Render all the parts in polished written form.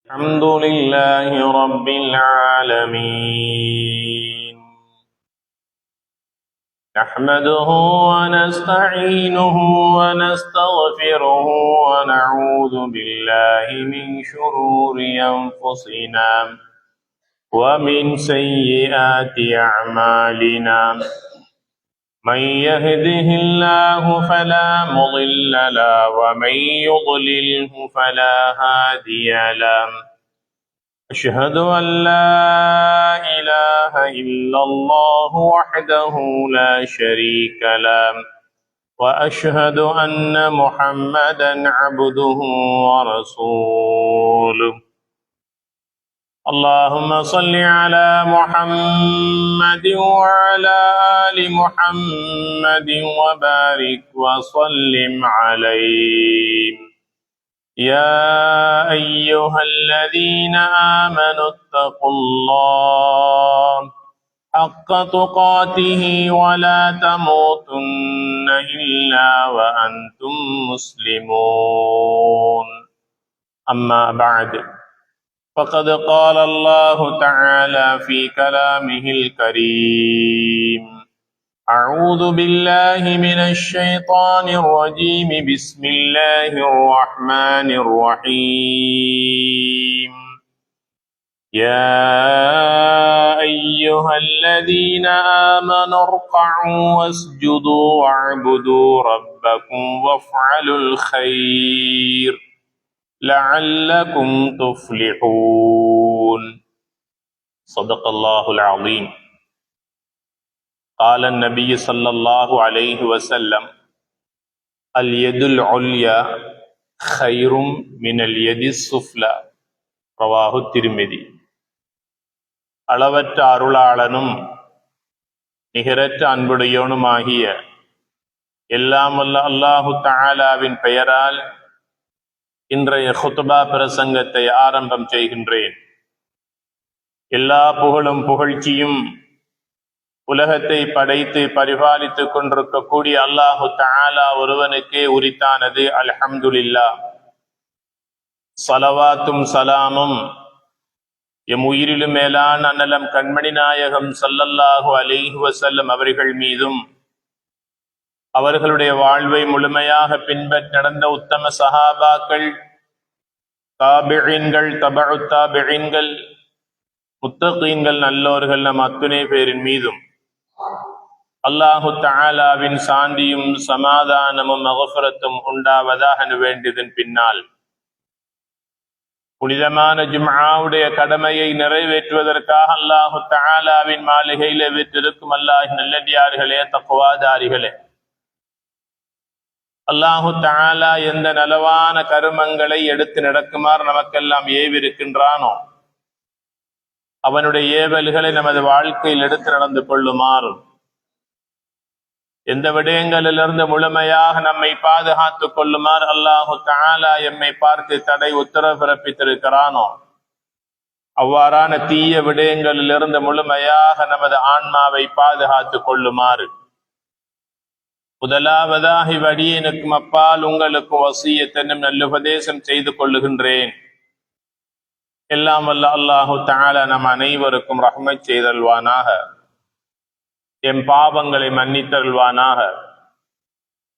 الحمد لله رب العالمين نحمده ونستعينه ونستغفره ونعوذ بالله من شرور أنفسنا ومن سيئات أعمالنا من يهده الله فلا مضل له ومن يضلله فلا هادي له أشهد أن لا إله إلا الله وحده لا شريك له وأشهد أن محمدا عبده ورسوله اللهم صل على محمد وعلى آل محمد وبارك وسلم عليه يا أيها الذين آمنوا اتقوا الله حق تقاته ولا تموتن إلا وأنتم مسلمون أما بعد فقد قال الله تعالى في كلامه الكريم أعوذ بالله من الشيطان الرجيم بسم الله الرحمن الرحيم يا أيها الذين آمنوا اركعوا واسجدوا واعبدوا ربكم وافعلوا الخير لعلكم تفلحون صدق الله العظيم قال النبي صلى الله عليه وسلم اليد العليا خير من اليد السفلى رواه الترمذي அளவற்ற அருளாளனும் நிகரற்ற அன்புடையோனுமாகிய எல்லாம் வல்ல அல்லாஹு தஆலாவின் பெயரால் இன்றைய குத்பா பிரசங்கத்தை ஆரம்பம் செய்கின்றேன். எல்லா புகழும் புகழ்ச்சியும் உலகத்தை படைத்து பரிபாலித்துக் கொண்டிருக்கக்கூடிய அல்லாஹு தஆலா ஒருவனுக்கே உரித்தானது. அல்ஹம்துலில்லாஹ். ஸலவாத்தும் சலாமும் எம் உயிரிலும் மேலான அன்னலம் கண்மணி நாயகம் ஸல்லல்லாஹு அலைஹி வஸல்லம் அவர்கள் மீதும் அவர்களுடைய வாழ்வை முழுமையாக பின்பற்றி நடந்த உத்தம சஹாபாக்கள், தாபிஈன்கள், தபஉ தாபிஈன்கள், முத்தகீன்கள், நல்லோர்கள் நம் அத்துணை பேரின் மீதும் அல்லாஹு தஆலாவின் சாந்தியும் சமாதானமும் மக்ஃபிரத்தும் உண்டாவதாக வேண்டியதன் பின்னால் புனிதமான ஜும்ஆவுடைய கடமையை நிறைவேற்றுவதற்காக அல்லாஹு தஆலாவின் மாளிகையிலே வீற்றிருக்கும் அல்லாஹ்வின் நல்லடியார்களே, தக்வாதாரிகளே, அல்லாஹு தஆலா எந்த நலவான கருமங்களை எடுத்து நடக்குமாறு நமக்கெல்லாம் ஏவிருக்கின்றானோ அவனுடைய ஏவல்களை நமது வாழ்க்கையில் எடுத்து நடந்து கொள்ளுமாறும், எந்த விடயங்களிலிருந்து முழுமையாக நம்மை பாதுகாத்துக் கொள்ளுமாறு அல்லாஹு தஆலா எம்மை பார்த்து தடை உத்தரவு பிறப்பித்திருக்கிறானோ அவ்வாறான தீய விடயங்களிலிருந்து முழுமையாக நமது ஆன்மாவை பாதுகாத்துக் கொள்ளுமாறு முதலாவதாக இவ்வடியனுக்கும் அப்பால் உங்களுக்கும் வசியத் என்னும் நல்லுபதேசம் செய்து கொள்ளுகின்றேன். எல்லாம் வல்ல அல்லாஹு தஆலா நம் அனைவருக்கும் ரஹ்மத் செய்தல்வானாக, எம் பாவங்களை மன்னித்தல்வானாக.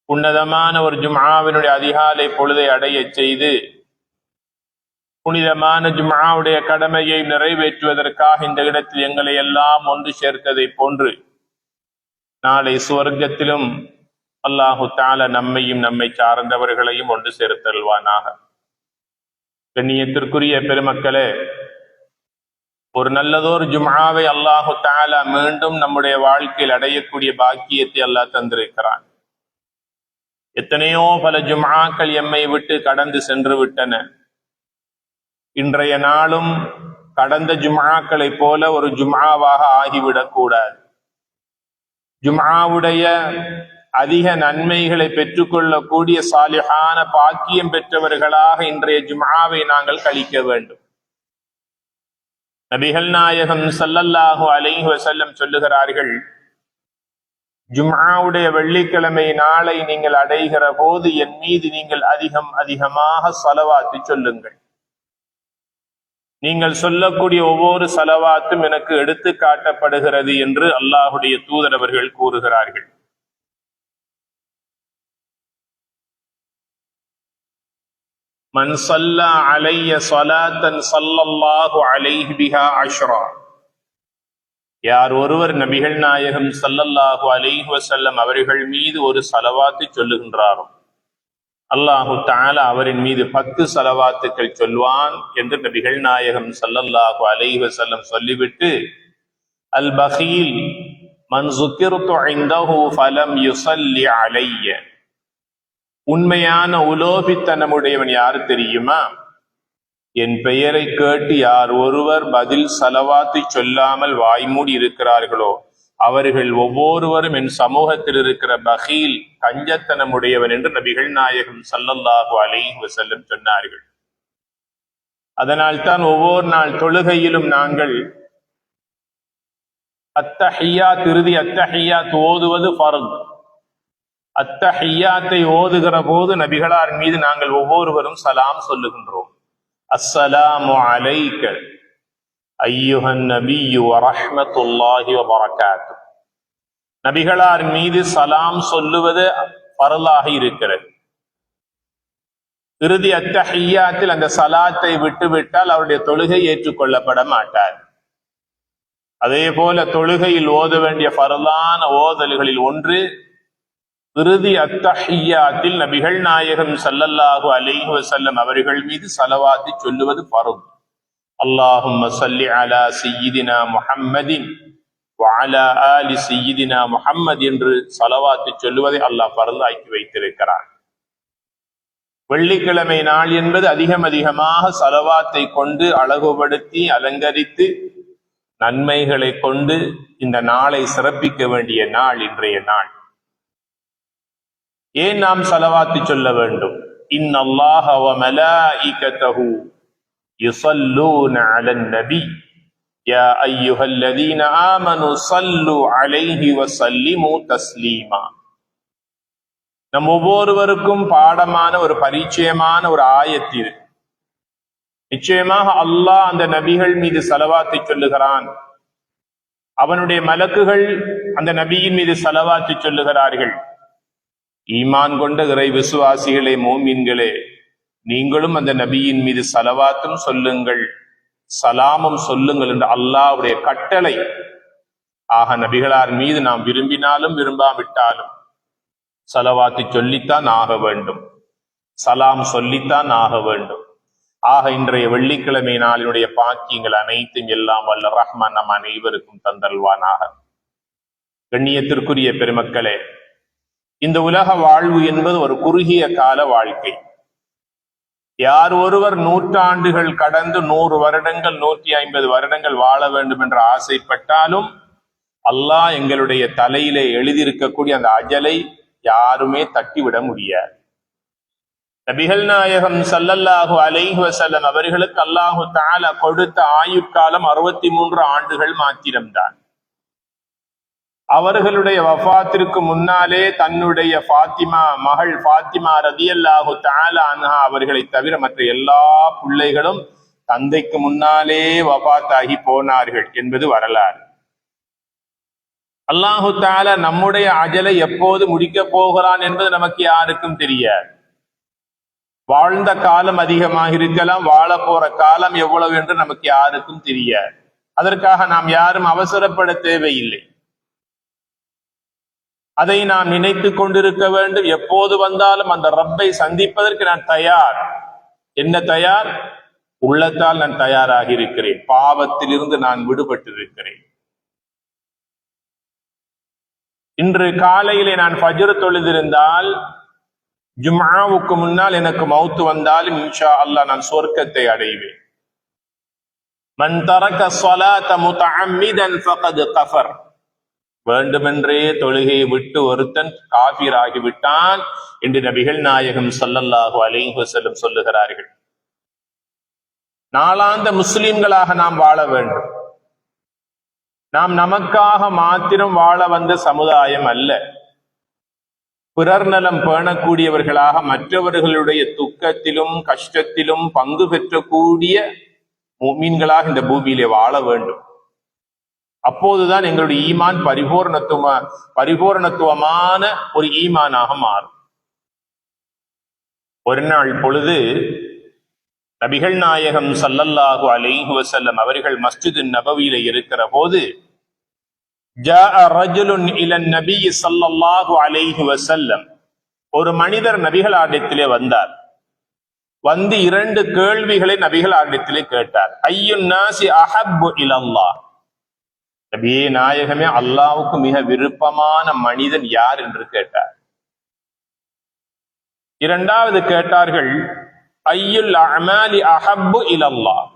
உன்னதமான ஒரு ஜும்ஆவினுடைய அதிகாலை பொழுதை அடைய செய்து புனிதமான ஜும்ஆவுடைய கடமையை நிறைவேற்றுவதற்காக இந்த இடத்தில் எங்களை எல்லாம் ஒன்று சேர்த்ததை போன்று நாளை சுவர்க்கத்திலும் அல்லாஹு தஆலா நம்மையும் நம்மை சார்ந்தவர்களையும் ஒன்று சேர்த்தல்வானாக. கண்ணியத்திற்குரிய பெருமக்களே, ஒரு நல்லதோர் ஜும்ஆவை அல்லாஹு தஆலா மீண்டும் நம்முடைய வாழ்க்கையில் அடையக்கூடிய பாக்கியத்தை அல்லாஹ் தந்திருக்கிறான். எத்தனையோ பல ஜும்ஆக்கள் எம்மை விட்டு கடந்து சென்று விட்டன. இன்றைய நாளும் கடந்த ஜும்ஆக்களை போல ஒரு ஜும்ஆவாக ஆகிவிடக் கூடாது. ஜும்ஆவுடைய அதிக நன்மைகளை பெற்றுக்கொள்ளக்கூடிய சாலிஹான பாக்கியம் பெற்றவர்களாக இன்றைய ஜும்ஆவை நாங்கள் கழிக்க வேண்டும். நபிகள் நாயகம் ஸல்லல்லாஹு அலைஹி வஸல்லம் சொல்லுகிறார்கள், ஜும்ஆவுடைய வெள்ளிக்கிழமை நாளை நீங்கள் அடைகிற போது என் மீது நீங்கள் அதிகமாக ஸலவாத்து சொல்லுங்கள். நீங்கள் சொல்லக்கூடிய ஒவ்வொரு ஸலவாத்தும் எனக்கு எடுத்து காட்டப்படுகிறது என்று அல்லாஹுடைய தூதர் அவர்கள் கூறுகிறார்கள். மன் ஸல்லா அலைய ஸலாத்தன் ஸல்லல்லாஹு அலைஹி பிஹா அஷ்ரா, யார் ஒருவர் நபிகள் நாயகம் ஸல்லல்லாஹு அலைஹி வஸல்லம் அவர்கள் மீது ஒரு ஸலவாத்தை சொல்லுகின்றாரோ அல்லாஹு தஆலா அவரின் மீது 10 ஸலவாத்துக்கள் சொல்வான் என்று நபிகள் நாயகம் ஸல்லல்லாஹு அலைஹி வஸல்லம் சொல்லிவிட்டு, அல் பகீல் மன் ஸுகிர்து இன்தஹு ஃபலம் யுஸல்லி அலைய, உண்மையான உலோபித்தனமுடையவன் யார் தெரியுமா? என் பெயரை கேட்டு யார் ஒருவர் பதில் ஸலவாத்தை சொல்லாமல் வாய்மூடி இருக்கிறார்களோ அவர்கள் ஒவ்வொருவரும் என் சமூகத்தில் இருக்கிற பகீல் கஞ்சத்தனமுடையவன் என்று நபிகள் நாயகம் ஸல்லல்லாஹு அலைஹி வஸல்லம் சொன்னார்கள். அதனால் தான் ஒவ்வொரு நாள் தொழுகையிலும் நாங்கள் அத்தஹியாத், இறுதி அத்தஹியாத் ஓதுவது ஃபர்த். அத்தஹியாத்தை ஓதுகிற போது நபிகளார் மீது நாங்கள் ஒவ்வொருவரும் சலாம் சொல்லுகின்றோம். அஸ்ஸலாமு அலைக ஐயுஹன் நபியு வ ரஹ்மத்துல்லாஹி வ பரகாத்துஹு. நபிகளார் மீது சலாம் சொல்லுவது ஃபர்லாக இருக்கிறது. இறுதி அத்தஹியாத்தில் அந்த சலாத்தை விட்டுவிட்டால் அவருடைய தொழுகை ஏற்றுக்கொள்ளப்பட மாட்டார். அதே போல தொழுகையில் ஓத வேண்டிய ஃபர்லான ஓதல்களில் ஒன்று இறுதி அத்தஹியாத்தில் நபிகள் நாயகம் ஸல்லல்லாஹு அலைஹி வஸல்லம் அவர்கள் மீது ஸலவாத்தை சொல்லுவது ஃபர்த். அல்லாஹும்ம ஸல்லி அலா சய்யிதினா முஹம்மதின் வ அலா ஆலி சய்யிதினா முஹம்மத் என்று ஸலவாத்தை சொல்லுவதை அல்லாஹ் ஃபர்லாக்கி வைத்திருக்கிறான். வெள்ளிக்கிழமை நாள் என்பது அதிகமாக ஸலவாத்தை கொண்டு அழகுபடுத்தி அலங்கரித்து நன்மைகளை கொண்டு இந்த நாளை சிறப்பிக்க வேண்டிய நாள் இன்றைய நாள். ஏன் நாம் ஸலவாத்து சொல்ல வேண்டும்? இன்னல்லாஹ வ மலாயிகத்தஹு யுஸல்லூன அலன் நபி யா அய்யுஹல்லதீன ஆமனு ஸல்லு அலைஹி வ ஸல்லிமு தஸ்லீமா. நம் ஒவ்வொருவருக்கும் பாடமான ஒரு பரிச்சயமான ஒரு ஆயத்து இது. நிச்சயமாக அல்லாஹ் அந்த நபிகள் மீது ஸலவாத்தை சொல்லுகிறான். அவனுடைய மலக்குகள் அந்த நபியின் மீது ஸலவாத்து சொல்லுகிறார்கள். ஈமான் கொண்ட இறை விசுவாசிகளே, மோமின்களே, நீங்களும் அந்த நபியின் மீது ஸலவாத்தும் சொல்லுங்கள், சலாமும் சொல்லுங்கள் என்று அல்லாஹ்வுடைய கட்டளை. ஆக நபிகளார் மீது நாம் விரும்பினாலும் விரும்பாவிட்டாலும் ஸலவாத்து சொல்லித்தான் ஆக வேண்டும், சலாம் சொல்லித்தான் ஆக வேண்டும். ஆக இன்றைய வெள்ளிக்கிழமை நாளினுடைய பாக்கியங்கள் அனைத்தும் எல்லாம் வல்ல ரஹ்மான் நம் அனைவருக்கும் தந்தல்வானாக. கண்ணியத்திற்குரிய பெருமக்களே, இந்த உலக வாழ்வு என்பது ஒரு குறுகிய கால வாழ்க்கை. யார் ஒருவர் 100 ஆண்டுகள் கடந்து 100 வருடங்கள் 150 வருடங்கள் வாழ வேண்டும் என்று ஆசைப்பட்டாலும் அல்லாஹ் எங்களுடைய தலையிலே எழுதியிருக்கக்கூடிய அந்த அஜலை யாருமே தட்டிவிட முடியாது. நபிகள் நாயகம் ஸல்லல்லாஹு அலைஹி வஸல்லம் அவர்களுக்கு அல்லாஹு தஆலா கொடுத்த ஆயுட்காலம் 63 ஆண்டுகள் மாத்திரம்தான். அவர்களுடைய வஃபாத்திற்கு முன்னாலே தன்னுடைய மகள் ஃபாத்திமா ரலியல்லாஹு தஆலா அன்ஹா அவர்களை தவிர மற்ற எல்லா பிள்ளைகளும் தந்தைக்கு முன்னாலே வஃபாத்தாகி போனார்கள் என்பது வரலாறு. அல்லாஹு தஆலா நம்முடைய அஜலை எப்போது முடிக்க போகிறான் என்பது நமக்கு யாருக்கும் தெரியாது. வாழ்ந்த காலம் அதிகமாக இருக்கலாம், வாழ போற காலம் எவ்வளவு என்று நமக்கு யாருக்கும் தெரியாது. அதற்காக நாம் யாரும் அவசரப்பட தேவையில்லை. அதை நாம் நினைத்து கொண்டிருக்க வேண்டும். எப்போது வந்தாலும் அந்த ரப்பை சந்திப்பதற்கு நான் தயார். என்ன தயார்? உள்ளத்தால் நான் தயாராகி இருக்கிறேன். பாவத்திலிருந்து நான் விடுபட்டு இருக்கிறேன். இன்று காலையிலே நான் ஃபஜ்ர் தொழுதிருந்தால், ஜும்ஆவுக்கு முன்னால் எனக்கு மௌத்து வந்தாலும் இன்ஷா அல்லாஹ் நான் சொர்க்கத்தை அடைவேன். மன் தரக ஸலாத முதஅம்மிதன் ஃபகத் கஃபர். வேண்டுமென்றே தொழுகையை விட்டு ஒருத்தன் காஃபிர் ஆகிவிட்டான் என்று நபிகள் நாயகம் ஸல்லல்லாஹு அலைஹி வஸல்லம் சொல்லுகிறார்கள். நாளாந்த முஸ்லிம்களாக நாம் வாழ வேண்டும். நாம் நமக்காக மாத்திரம் வாழ வந்த சமுதாயம் அல்ல. பிறர் நலம் பேணக்கூடியவர்களாக மற்றவர்களுடைய துக்கத்திலும் கஷ்டத்திலும் பங்கு பெற்றக்கூடிய முஃமின்களாக இந்த பூமியிலே வாழ வேண்டும். அப்போதுதான் எங்களுடைய ஈமான் பரிபூரணத்துவமான ஒரு ஈமானாக மாறும். ஒரு நாள் பொழுது நபிகள் நாயகம் ஸல்லல்லாஹு அலைஹி வஸல்லம் அவர்கள் மஸ்ஜிது நபவியில இருக்கிற போது ஜாஅ ரஜுலுன் இலன் நபி ஸல்லல்லாஹு அலைஹி வஸல்லம், ஒரு மனிதர் நபிகளாரிடத்திலே வந்தார். வந்து 2 கேள்விகளை நபிகளாரிடத்திலே கேட்டார். ஐயுன் நாசி அஹப்பு இலல்லாஹ், நபியே நாயகமே, அல்லாஹ்வுக்கு மிக விருப்பமான மனிதன் யார் என்று கேட்டார். இரண்டாவது கேட்டார்கள், ஐயுல் அமாலி அஹப்பு இலல்லாஹ்,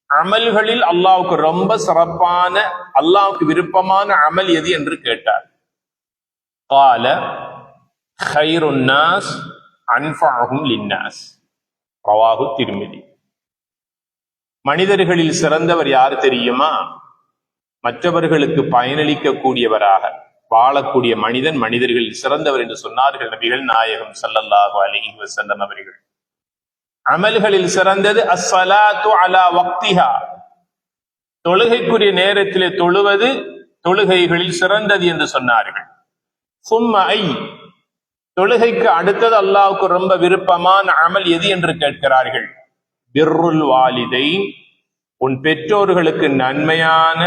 அமல்களில் அல்லாஹ்வுக்கு ரொம்ப சிறப்பான, அல்லாஹ்வுக்கு விருப்பமான அமல் எது என்று கேட்டார். قال خير الناس انفعهم للناس ரவாஹு திர்மிதி. மனிதர்களில் சிறந்தவர் யார் தெரியுமா? மற்றவர்களுக்கு பயனளிக்க கூடியவராக வாழக்கூடிய மனிதன் மனிதர்களில் சிறந்தவர் என்று சொன்னார்கள் நபிகள் நாயகம் ஸல்லல்லாஹு அலைஹி வஸல்லம் அவர்கள். அமல்களில் சிறந்தது அஸ்ஸலாத்து அலா வக்திஹா, தொழுகைக்குரிய நேரத்திலே தொழுவது தொழுகைகளில் சிறந்தது என்று சொன்னார்கள். சும்ம ஐ, தொழுகைக்கு அடுத்தது அல்லாஹ்வுக்கு ரொம்ப விருப்பமான அமல் எது என்று கேட்கிறார்கள். பிர்ருல் வாலிதைன், உன் பெற்றோர்களுக்கு நன்மையான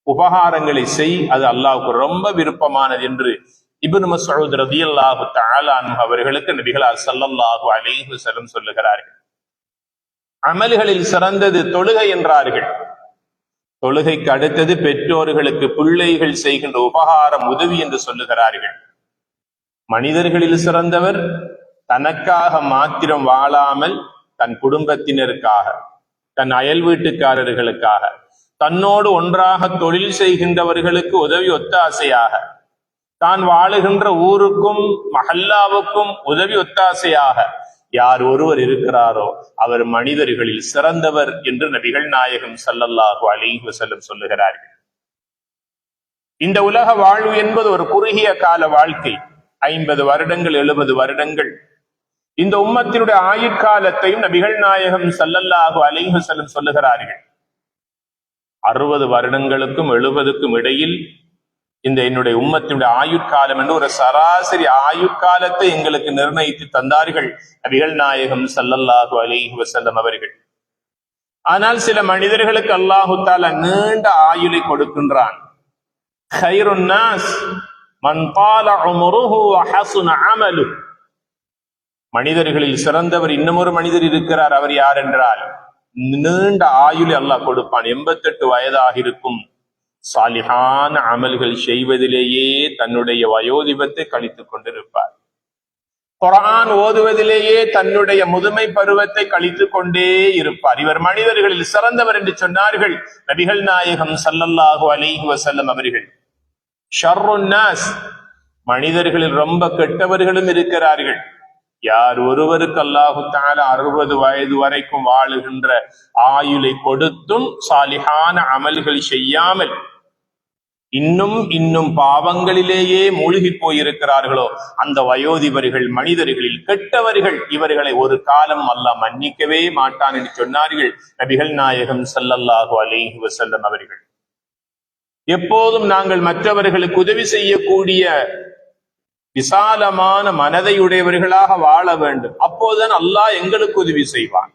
உபகாரங்களை செய், அது அல்லாஹ்வுக்கு ரொம்ப விருப்பமானது என்று இப்னு மஸ்ஊத் ரலியல்லாஹு தஆலா அன்ஹு அவர்களுக்கு நபிகளார் ஸல்லல்லாஹு அலைஹி வஸல்லம் சொல்லுகிறார்கள். அமல்களில் சிறந்தது தொழுகை என்றார்கள். தொழுகைக்கு அடுத்தது பெற்றோர்களுக்கு பிள்ளைகள் செய்கின்ற உபகாரம், உதவி என்று சொல்லுகிறார்கள். மனிதர்களில் சிறந்தவர் தனக்காக மாத்திரம் வாழாமல் தன் குடும்பத்தினருக்காக, தன் அயல் வீட்டுக்காரர்களுக்காக, தன்னோடு ஒன்றாக தொழில் செய்கின்றவர்களுக்கு உதவி ஒத்தாசையாக, தான் வாழுகின்ற ஊருக்கும் மஹல்லாவுக்கும் உதவி ஒத்தாசையாக யார் ஒருவர் இருக்கிறாரோ அவர் மனிதர்களில் சிறந்தவர் என்று நபிகள் நாயகம் ஸல்லல்லாஹு அலைஹி வஸல்லம் சொல்லுகிறார்கள். இந்த உலக வாழ்வு என்பது ஒரு குறுகிய கால வாழ்க்கை. 50 வருடங்கள் 70 வருடங்கள். இந்த உம்மத்தினுடைய ஆயுட்காலத்தையும் நபிகள் நாயகம் ஸல்லல்லாஹு அலைஹி வஸல்லம் சொல்லுகிறார்கள். 60 வருடங்களுக்கும் 70க்கும் இடையில் இந்த என்னுடைய உம்மத்தினுடைய ஆயுட்காலம் என்று ஒரு சராசரி ஆயுட்காலத்தை எங்களுக்கு நிர்ணயித்து தந்தார்கள் நபிகள் நாயகம் ஸல்லல்லாஹு அலைஹி வஸல்லம் அவர்கள். ஆனால் சில மனிதர்களுக்கு அல்லாஹு தஆலா நீண்ட ஆயுளை கொடுக்கின்றான். கைருன் நாஸ் மன் தால உம்ருஹு வ ஹஸன அமலுஹு, மனிதர்களில் சிறந்தவர் இன்னுமொரு மனிதர் இருக்கிறார். அவர் யார் என்றால், நீண்ட ஆயுளை அல்லாஹ் கொடுப்பான். 88 வயதாக இருக்கும். சாலிஹான அமல்கள் செய்வதிலேயே தன்னுடைய வயோதிபத்தை கழித்துக் கொண்டிருப்பார். குர்ஆன் ஓதுவதிலேயே தன்னுடைய முதுமை பருவத்தை கழித்துக் கொண்டே இருப்பார். இவர் மனிதர்களில் சிறந்தவர் என்று சொன்னார்கள் நபிகள் நாயகம் ஸல்லல்லாஹு அலைஹி வஸல்லம் அவர்கள். ஷர்ருன் நாஸ், மனிதர்களில் ரொம்ப கெட்டவர்களும் இருக்கிறார்கள். யார் ஒருவருக்கு அல்லாஹு தஆலா 60 வயது வரைக்கும் வாழுகின்ற ஆயுளை கொடுத்தும் சாலிஹான அமல்கள் செய்யாமல் இன்னும் பாவங்களிலேயே மூழ்கி போயிருக்கிறார்களோ அந்த வயோதிபர்கள் மனிதர்களில் கெட்டவர்கள். இவர்களை ஒரு காலம் அல்லாஹ் மன்னிக்கவே மாட்டான் என்று சொன்னார்கள் நபிகள் நாயகம் ஸல்லல்லாஹு அலைஹி வஸல்லம் அவர்கள். எப்போதும் நாங்கள் மற்றவர்களுக்கு உதவி செய்யக்கூடிய விசாலமான மனதையுடையவர்களாக வாழ வேண்டும். அப்போதுதான் அல்லாஹ் எங்களுக்கு உதவி செய்வான்.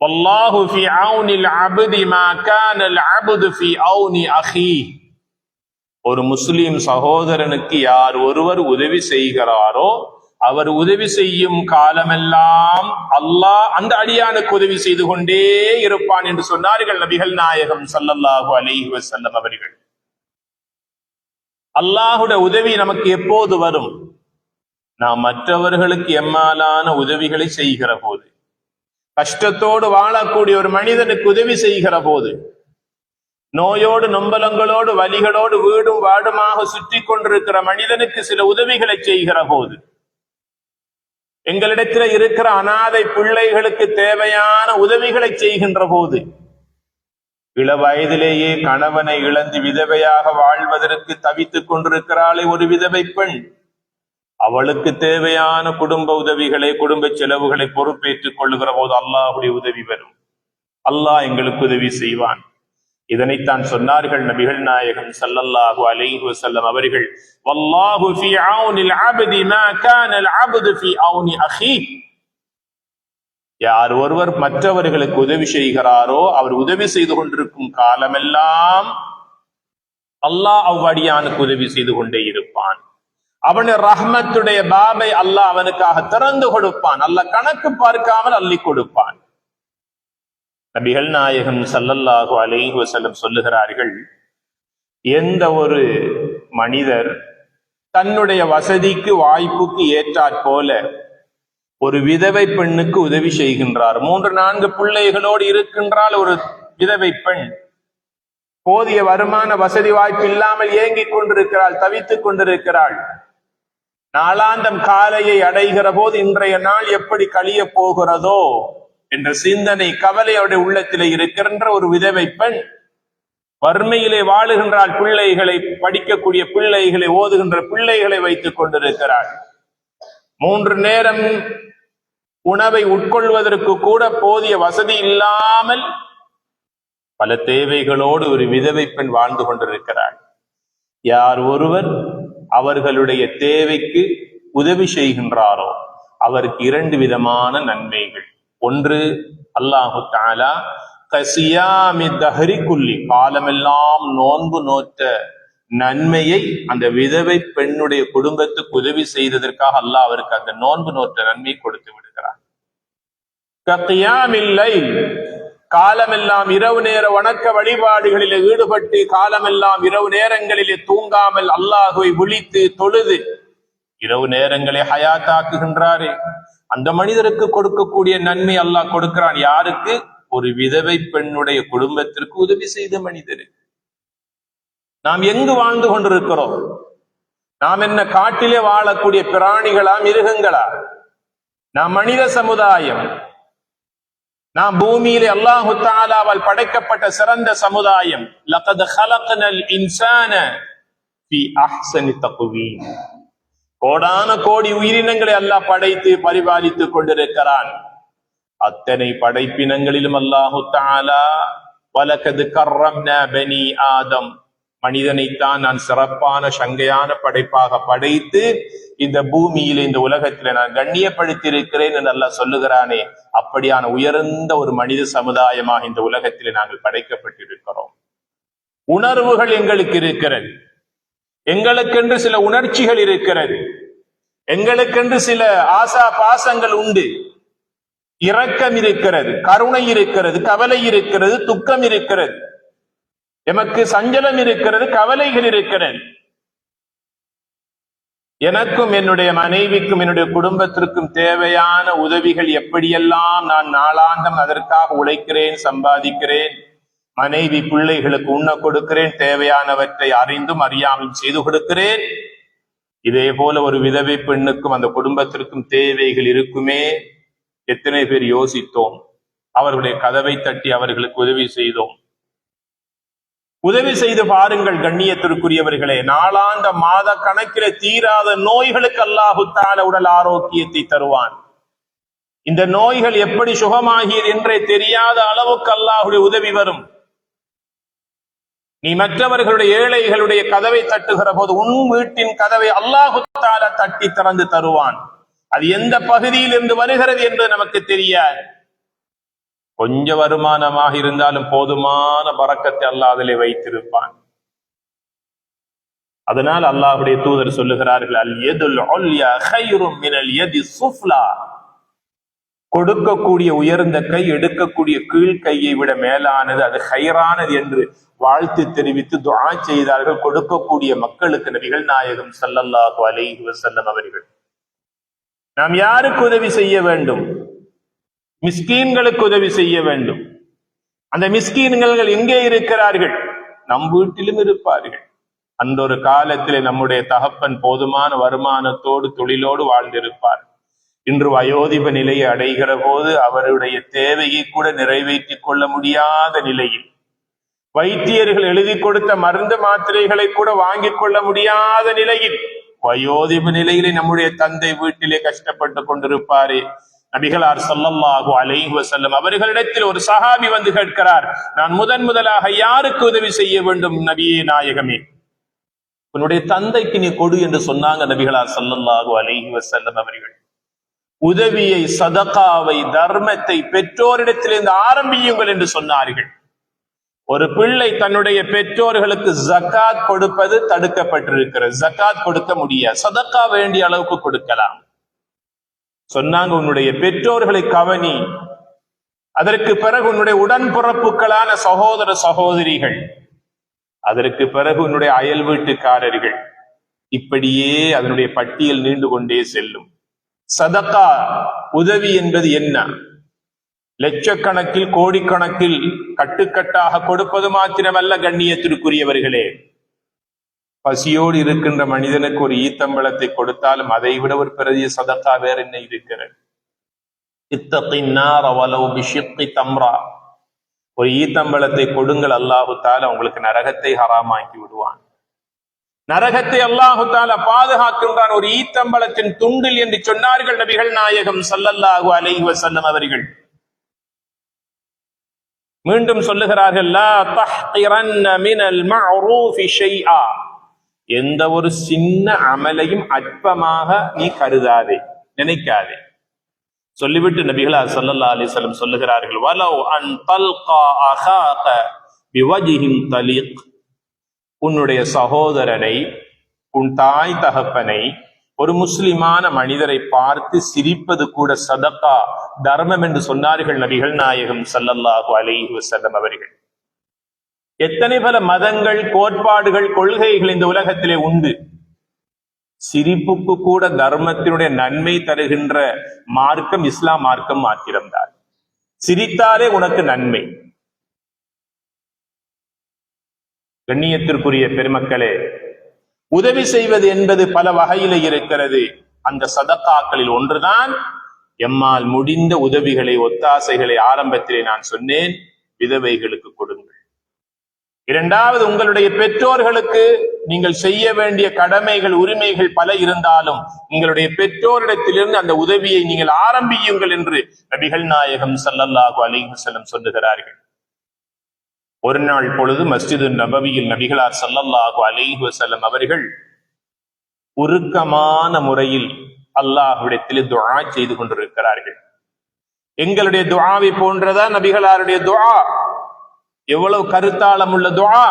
வல்லாஹு ஃபீ அவுனில் அப்தி மா கானல் அப்து ஃபீ அவுனி அஹீ, ஒரு முஸ்லிம் சகோதரனுக்கு யார் ஒருவர் உதவி செய்கிறாரோ அவர் உதவி செய்யும் காலமெல்லாம் அல்லாஹ் அந்த அடியானுக்கு உதவி செய்து கொண்டே இருப்பான் என்று சொன்னார்கள் நபிகள் நாயகம் ஸல்லல்லாஹு அலைஹி வஸல்லம் அவர்கள். அல்லாஹுடைய உதவி நமக்கு எப்போது வரும்? நாம் மற்றவர்களுக்கு எம்மாலான உதவிகளை செய்கிற போது, கஷ்டத்தோடு வாழக்கூடிய ஒரு மனிதனுக்கு உதவி செய்கிற போது, நோயோடு நொம்பலங்களோடு வலிகளோடு வீடும் வாடுமாக சுற்றி கொண்டிருக்கிற மனிதனுக்கு சில உதவிகளை செய்கிற போது, எங்களிடத்தில் இருக்கிற அனாதை பிள்ளைகளுக்கு தேவையான உதவிகளை செய்கின்ற போது, இள வயதிலேயே கணவனை இழந்து விதவையாக வாழ்வதற்கு தவித்துக் கொண்டிருக்கிறாளே ஒரு விதவை பெண், அவளுக்கு தேவையான குடும்ப உதவிகளை, குடும்ப செலவுகளை பொறுப்பேற்றுக் கொள்ளுகிற போது அல்லாஹுடைய உதவி வரும். அல்லாஹ் எங்களுக்கு உதவி செய்வான். இதனைத்தான் சொன்னார்கள் நபிகள் நாயகம் ஸல்லல்லாஹு அலைஹி வஸல்லம் அவர்கள், வல்லாஹு ஃபீ ஔனில் அப்தி மா கானல் அப்து ஃபீ ஔனி அஹீஹ். யார் ஒருவர் மற்றவர்களுக்கு உதவி செய்கிறாரோ அவர் உதவி செய்து கொண்டிருக்கும் காலமெல்லாம் அல்லாஹ் அவ்வடியானுக்கு உதவி செய்து கொண்டே இருப்பான். அவனுடைய ரஹ்மத்துடைய பாபை அல்லாஹ் அவனுக்காக திறந்து கொடுப்பான். அல்லாஹ் கணக்கு பார்க்காமல் அள்ளி கொடுப்பான். நபிகள் நாயகம் ஸல்லல்லாஹு அலைஹி வஸல்லம் சொல்லுகிறார்கள், எந்த ஒரு மனிதர் தன்னுடைய வசதிக்கு வாய்ப்புக்கு ஏற்றாற் போல ஒரு விதவை பெண்ணுக்கு உதவி செய்கின்றார். 3-4 பிள்ளைகளோடு இருக்கின்றால் ஒரு விதவை பெண், போதிய வருமான வசதி வாய்ப்பு இல்லாமல் ஏங்கிக் கொண்டிருக்கிறாள், தவித்துக் கொண்டிருக்கிறாள். நாளாந்தம் காலையை அடைகிற போது இன்றைய நாள் எப்படி கழிய போகிறதோ என்ற சிந்தனை கவலையோட உள்ளத்திலே இருக்கின்ற ஒரு விதவை பெண் வறுமையிலே வாழுகின்றாள். பிள்ளைகளை, படிக்கக்கூடிய பிள்ளைகளை, ஓதுகின்ற பிள்ளைகளை வைத்துக் கொண்டிருக்கிறாள். 3 நேரம் உணவை உட்கொள்வதற்கு கூட போதிய வசதி இல்லாமல் பல தேவைகளோடு ஒரு விதவை பெண் வாழ்ந்து கொண்டிருக்கிறாள். யார் ஒருவர் அவர்களுடைய தேவைக்கு உதவி செய்கின்றாரோ அவருக்கு 2 விதமான நன்மைகள். ஒன்று, அல்லாஹு தஆலா கஸியாமி தஹரி குல்லி, காலமெல்லாம் நோன்பு நோற்ற நன்மையை அந்த விதவை பெண்ணுடைய குடும்பத்துக்கு உதவி செய்ததற்காக அல்லாஹ் அவருக்கு அந்த நோன்பு நோற்ற நன்மையை கொடுத்து விடுகிறார். ககியாமில் லைல், காலமெல்லாம் இரவு நேர வணக்க வழிபாடுகளில் ஈடுபட்டு காலமெல்லாம் இரவு நேரங்களிலே தூங்காமல் அல்லாஹுவை விழித்து தொழுது இரவு நேரங்களை ஹயாத்தாக்குகின்றாரே, அந்த மனிதருக்கு கொடுக்கக்கூடிய நன்மை அல்லாஹ் கொடுக்கிறான். யாருக்கு? ஒரு விதவை பெண்ணுடைய குடும்பத்திற்கு உதவி செய்த மனிதருக்கு. நாம் எங்கு வாழ்ந்து கொண்டிருக்கிறோம்? நாம் என்ன காட்டிலே வாழக்கூடிய பிராணிகளா, மிருகங்களா? நாம் மனித சமுதாயம். நாம் பூமியிலே அல்லாஹு தஆலாவால் படைக்கப்பட்ட சிறந்த சமுதாயம். லகத் ஹலக்னல் இன்சான ஃபீ அஹ்ஸனி தக்வீம். கோடான கோடி உயிரினங்களை அல்லாஹ் படைத்து பரிபாலித்துக் கொண்டிருக்கிறான். அத்தனை படைப்பினங்களிலும் அல்லாஹு தஆலா வலகத் கர்ரம்னா பனி ஆதம், மனிதனைத்தான் நான் சிறப்பான சங்கையான படைப்பாக படைத்து இந்த பூமியில, இந்த உலகத்துல நான் கண்ணியப்படுத்தி இருக்கிறேன் என்று அல்லாஹ் சொல்லுகிறானே, அப்படியான உயர்ந்த ஒரு மனித சமுதாயமாக இந்த உலகத்திலே நாங்கள் படைக்கப்பட்டிருக்கிறோம். உணர்வுகள் எங்களுக்கு இருக்கிறது, எங்களுக்கென்று சில உணர்ச்சிகள் இருக்கிறது, எங்களுக்கென்று சில ஆசா பாசங்கள் உண்டு. இரக்கம் இருக்கிறது, கருணை இருக்கிறது, கவலை இருக்கிறது, துக்கம் இருக்கிறது, எமக்கு சஞ்சலம் இருக்கிறது, கவலைகள் இருக்கிறது. எனக்கும் என்னுடைய மனைவிக்கும் என்னுடைய குடும்பத்திற்கும் தேவையான உதவிகள் எப்படியெல்லாம் நான் நாளாந்தம் அதற்காக உழைக்கிறேன், சம்பாதிக்கிறேன், மனைவி பிள்ளைகளுக்கு உண்ண கொடுக்கிறேன், தேவையானவற்றை அறிந்தும் அறியாமலும் செய்து கொடுக்கிறேன். இதே போல ஒரு விதவை பெண்ணுக்கும் அந்த குடும்பத்திற்கும் தேவைகள் இருக்குமே. எத்தனை பேர் யோசித்தோம்? அவர்களுடைய கதவை தட்டி அவர்களுக்கு உதவி செய்தோம். உதவி செய்து பாருங்கள் கண்ணியத்திற்குரியவர்களே. நாளாந்த மாத கணக்கில தீராத நோய்களுக்கு அல்லாஹு தஆலா உடல் ஆரோக்கியத்தை தருவான். இந்த நோய்கள் எப்படி சுகமாகியது என்றே தெரியாத அளவுக்கு அல்லாஹுடைய உதவி வரும். நீ மற்றவர்களுடைய ஏழைகளுடைய கதவை தட்டுகிற போது உன் வீட்டின் கதவை அல்லாஹு தஆலா தட்டி திறந்து தருவான். அது எந்த பகுதியில் இருந்து வருகிறது என்று நமக்கு தெரியாது. கொஞ்ச வருமானமாக இருந்தாலும் போதுமான பரக்கத்தை அல்லாஹ் அதிலே வைத்திருப்பான். அதனால் அல்லாஹ்வுடைய தூதர் சொல்லுகிறார்கள், அல் யதுல் உல்யா கைரும் மினல் யதி சுஃப்லா. கொடுக்கக்கூடிய உயர்ந்த கை எடுக்கக்கூடிய கீழ் கையை விட மேலானது, அது ஹைரானது என்று வாழ்த்து தெரிவித்து துஆ செய்தார்கள் கொடுக்கக்கூடிய மக்களுக்கு நபிகள் நாயகம் ஸல்லல்லாஹு அலைஹி வஸல்லம் அவர்கள். நாம் யாருக்கு உதவி செய்ய வேண்டும்? மிஸ்கீன்களுக்கு உதவி செய்ய வேண்டும். அந்த மிஸ்கீன்கள் எங்கே இருக்கிறார்கள்? நம் வீட்டிலும் இருப்பார்கள். அந்த ஒரு காலத்திலே நம்முடைய தகப்பன் போதுமான வருமானத்தோடு தொழிலோடு வாழ்ந்திருப்பார். இன்று வயோதிப நிலையை அடைகிற போது அவருடைய தேவையை கூட நிறைவேற்றிக் கொள்ள முடியாத நிலையில், வைத்தியர்கள் எழுதி கொடுத்த மருந்து மாத்திரைகளை கூட வாங்கிக் கொள்ள முடியாத நிலையில், வயோதிப நிலையிலே நம்முடைய தந்தை வீட்டிலே கஷ்டப்பட்டு கொண்டிருப்பாரே, நபிகளார் ஸல்லல்லாஹு அலைஹி வஸல்லம் அவர்களிடத்தில் ஒரு சஹாபி வந்து கேட்கிறார், நான் முதலாக யாருக்கு உதவி செய்ய வேண்டும் நபியே நாயகமே? உன்னுடைய தந்தைக்கு நீ கொடு என்று சொன்னாங்க நபிகளார் ஸல்லல்லாஹு அலைஹி வஸல்லம் அவர்கள். உதவியை, சதகாவை, தர்மத்தை பெற்றோரிடத்திலிருந்து ஆரம்பியுங்கள் என்று சொன்னார்கள். ஒரு பிள்ளை தன்னுடைய பெற்றோர்களுக்கு ஜகாத் கொடுப்பது தடுக்கப்பட்டிருக்கிறது. ஜகாத் கொடுக்க முடியாது, சதகா வேண்டிய அளவுக்கு கொடுக்கலாம். சொன்னாங்க, உன்னுடைய பெற்றோர்களை கவனி, அதற்கு பிறகு உன்னுடைய உடன்பிறப்புகளான சகோதர சகோதரிகள், அதற்கு பிறகு உன்னுடைய அயல் வீட்டுக்காரர்கள், இப்படியே அதனுடைய பட்டியல் நீண்டு கொண்டே செல்லும். சதகா உதவி என்பது என்ன? லட்சக்கணக்கில் கோடிக்கணக்கில் கட்டுக்கட்டாக கொடுப்பது மாத்திரமல்ல கண்ணியத்திற்குரியவர்களே, பசியோடு இருக்கின்ற மனிதனுக்கு ஒரு ஈத்தம்பழத்தை கொடுத்தாலும் அதை விட ஒரு பெரிய சதகா வேற என்ன இருக்கிறது? ஒரு ஈத்தம்பழத்தை கொடுங்கள், அல்லாஹு தஆலா உங்களுக்கு நரகத்தை ஹராமாக்கி விடுவான். நரகத்தை அல்லாஹு தஆலா பாதுகாக்கின்றான் ஒரு ஈத்தம்பழத்தின் துண்டில் என்று சொன்னார்கள் நபிகள் நாயகம் ஸல்லல்லாஹு அலைஹி வஸல்லம் அவர்கள். மீண்டும் சொல்லுகிறார்கள், லா தஹ்கிரன்ன மினல் மஅரூஃபி ஷைஆ, எந்த ஒரு சின்ன அமலையும் அற்பமாக நீ கருதாதே, நினைக்காதே. சொல்லிவிட்டு நபிகளார் ஸல்லல்லாஹு அலைஹி வஸல்லம் சொல்லுகிறார்கள், வலவ் அன் தல்கா அகாக பிவஜ்ஹின் தலீக், உன்னுடைய சகோதரனை, உன் தாய் தகப்பனை, ஒரு முஸ்லிமான மனிதரை பார்த்து சிரிப்பது கூட சதகா, தர்மம் என்று சொன்னார்கள் நபிகள் நாயகம் ஸல்லல்லாஹு அலைஹி வஸல்லம் அவர்கள். எத்தனை பல மதங்கள், கோட்பாடுகள், கொள்கைகள் இந்த உலகத்திலே உண்டு. சிரிப்புக்கு கூட தர்மத்தினுடைய நன்மை தருகின்ற மார்க்கம் இஸ்லாம் மார்க்கம் மாத்திரம்தான். சிரித்தாலே உனக்கு நன்மை. கண்ணியத்திற்குரிய பெருமக்களே, உதவி செய்வது என்பது பல வகையில இருக்கிறது. அந்த சதகாக்களில் ஒன்றுதான் எம்மால் முடிந்த உதவிகளை, ஒத்தாசைகளை ஆரம்பத்திலே நான் சொன்னேன், விதவைகளுக்கு கொடுங்கள். இரண்டாவது, உங்களுடைய பெற்றோர்களுக்கு நீங்கள் செய்ய வேண்டிய கடமைகள், உரிமைகள் பல இருந்தாலும் உங்களுடைய பெற்றோரிடத்திலிருந்து அந்த உதவியை நீங்கள் ஆரம்பியுங்கள் என்று நபிகள் நாயகம் ஸல்லல்லாஹு அலைஹி வஸல்லம் சொல்லுகிறார்கள். ஒரு நாள் பொழுது மஸ்ஜிது நபவியில் நபிகளார் ஸல்லல்லாஹு அலைஹி வஸல்லம் அவர்கள் உருக்கமான முறையில் அல்லாஹ்விடத்தில் துஆ செய்து கொண்டிருக்கிறார்கள். எங்களுடைய துஆவை போன்றதா நபிகளாருடைய துஆ? எவ்வளவு கருத்தாளம் உள்ள துஆ!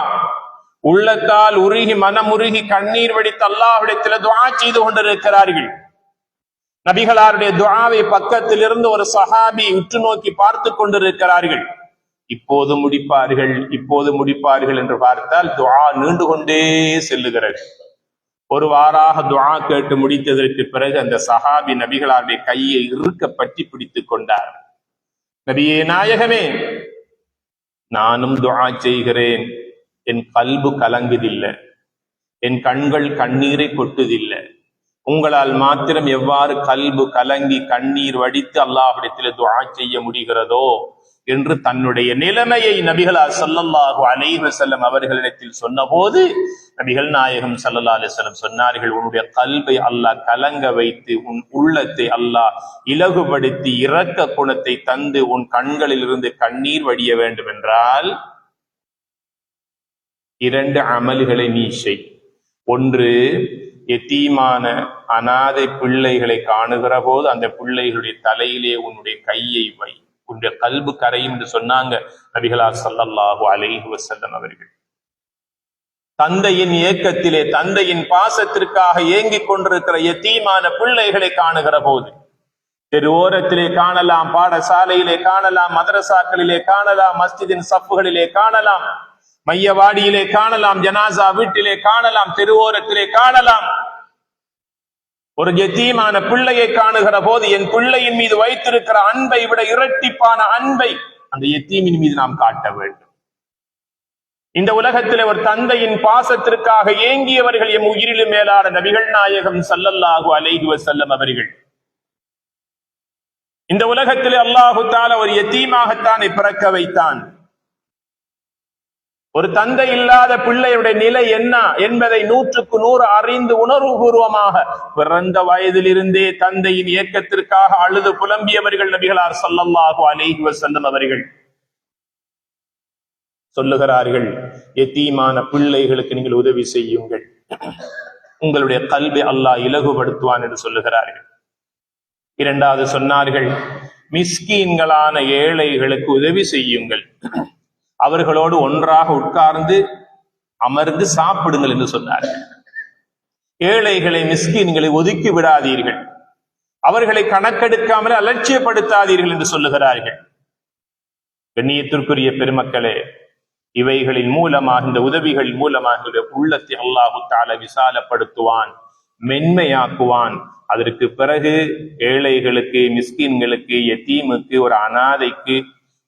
உள்ளத்தால் உருகி, மனமுருகி, கண்ணீர் வடித்து அல்லாஹ்விடத்தில் துஆ செய்து கொண்டிருக்கிறார்கள். நபிகளாருடைய துஆவை பக்கத்தில் இருந்து ஒரு சஹாபி உற்று நோக்கி பார்த்து கொண்டிருக்கிறார்கள். இப்போது முடிப்பார்கள் என்று பார்த்தால் துஆ நீண்டு கொண்டே செல்லுகிறது. ஒரு வாராக துஆ கேட்டு முடித்ததற்கு பிறகு அந்த சஹாபி நபிகளாருடைய கையை இறுக்க பற்றி பிடித்துக் கொண்டார். நபியே நாயகமே, நானும் துஆ செய்கிறேன், என் கல்பு கலங்குதில்லை, என் கண்கள் கண்ணீரை கொட்டுதில்லை. உங்களால் மாத்திரம் எவ்வாறு கல்பு கலங்கி கண்ணீர் வடித்து அல்லாஹ்விடத்தில் துஆ செய்ய முடிகிறதோ என்று தன்னுடைய நிலைமையை நபிகளார் ஸல்லல்லாஹு அலைஹி வஸல்லம் அவர்களிடத்தில் சொன்னபோது நபிகள் நாயகம் ஸல்லல்லாஹு அலைஹி வஸல்லம் சொன்னார்கள், உன்னுடைய கல்பை அல்லாஹ் கலங்க வைத்து, உன் உள்ளத்தை அல்லாஹ் இலகுபடுத்தி, இரக்க குணத்தை தந்து உன் கண்களில் இருந்து கண்ணீர் வடிய வேண்டும் என்றால் 2 அமல்களை நீ செய். ஒன்று, எத்தீமான அனாதை பிள்ளைகளை காணுகிற போது அந்த பிள்ளைகளுடைய தலையிலே உன்னுடைய கையை வை, உன்னுடைய கல்பு கரையும் என்று சொன்னாங்க நபிகளார் ஸல்லல்லாஹு அலைஹி வஸல்லம் அவர்கள். தந்தையின் ஏக்கத்திலே, தந்தையின் பாசத்திற்காக ஏங்கிக் கொண்டிருக்கிற எத்தீமான பிள்ளைகளை காணுகிற போது, தெருவோரத்திலே காணலாம், பாடசாலையிலே காணலாம், மதரசாக்களிலே காணலாம், மஸ்ஜிதின் சஃப்புகளிலே காணலாம், மையவாடியிலே காணலாம், ஜனாசா வீட்டிலே காணலாம், தெருவோரத்திலே காணலாம். ஒரு யத்தீமான பிள்ளையை காணுகிற போது என் பிள்ளையின் மீது வைத்திருக்கிற அன்பை விட இரட்டிப்பான அன்பை அந்த யத்தீமின் மீது நாம் காட்ட வேண்டும். இந்த உலகத்திலே ஒரு தந்தையின் பாசத்திற்காக ஏங்கியவர்கள் எம் உயிரிலும் மேலான நபிகள் நாயகம் ஸல்லல்லாஹு அலைஹி வஸல்லம் அவர்கள். இந்த உலகத்திலே அல்லாஹு தஆலா ஒரு யத்தீமாகத்தானே பிறக்க வைத்தான். ஒரு தந்தை இல்லாத பிள்ளையுடைய நிலை என்ன என்பதை 100% அறிந்து உணர்வுபூர்வமாக பிறந்த வயதிலிருந்தே தந்தையின் இயக்கத்திற்காக அழுது புலம்பியவர்கள் நபிகளார் ஸல்லல்லாஹு அலைஹி வஸல்லம் அவர்கள் சொல்லுகிறார்கள், யதீமான பிள்ளைகளுக்கு நீங்கள் உதவி செய்யுங்கள், உங்களுடைய கல்பை அல்லாஹ் இலகுபடுத்துவான் என்று சொல்லுகிறார்கள். இரண்டாவது சொன்னார்கள், மிஸ்கீன்களான ஏழைகளுக்கு உதவி செய்யுங்கள், அவர்களோடு ஒன்றாக உட்கார்ந்து அமர்ந்து சாப்பிடுங்கள் என்று சொன்னார்கள். ஏழைகளை மிஸ்கீன்களை ஒதுக்கி விடாதீர்கள், அவர்களை கணக்கெடுக்காமல் அலட்சியப்படுத்தாதீர்கள் என்று சொல்லுகிறார்கள். கண்ணியத்திற்குரிய பெருமக்களே, இவைகளின் மூலமாக, இந்த உதவிகள் மூலமாக உள்ளத்தை அல்லாஹு தஆலா விசாலப்படுத்துவான், மென்மையாக்குவான். அதற்கு பிறகு ஏழைகளுக்கு, மிஸ்கீன்களுக்கு, யதீமுக்கு, ஒரு அனாதைக்கு,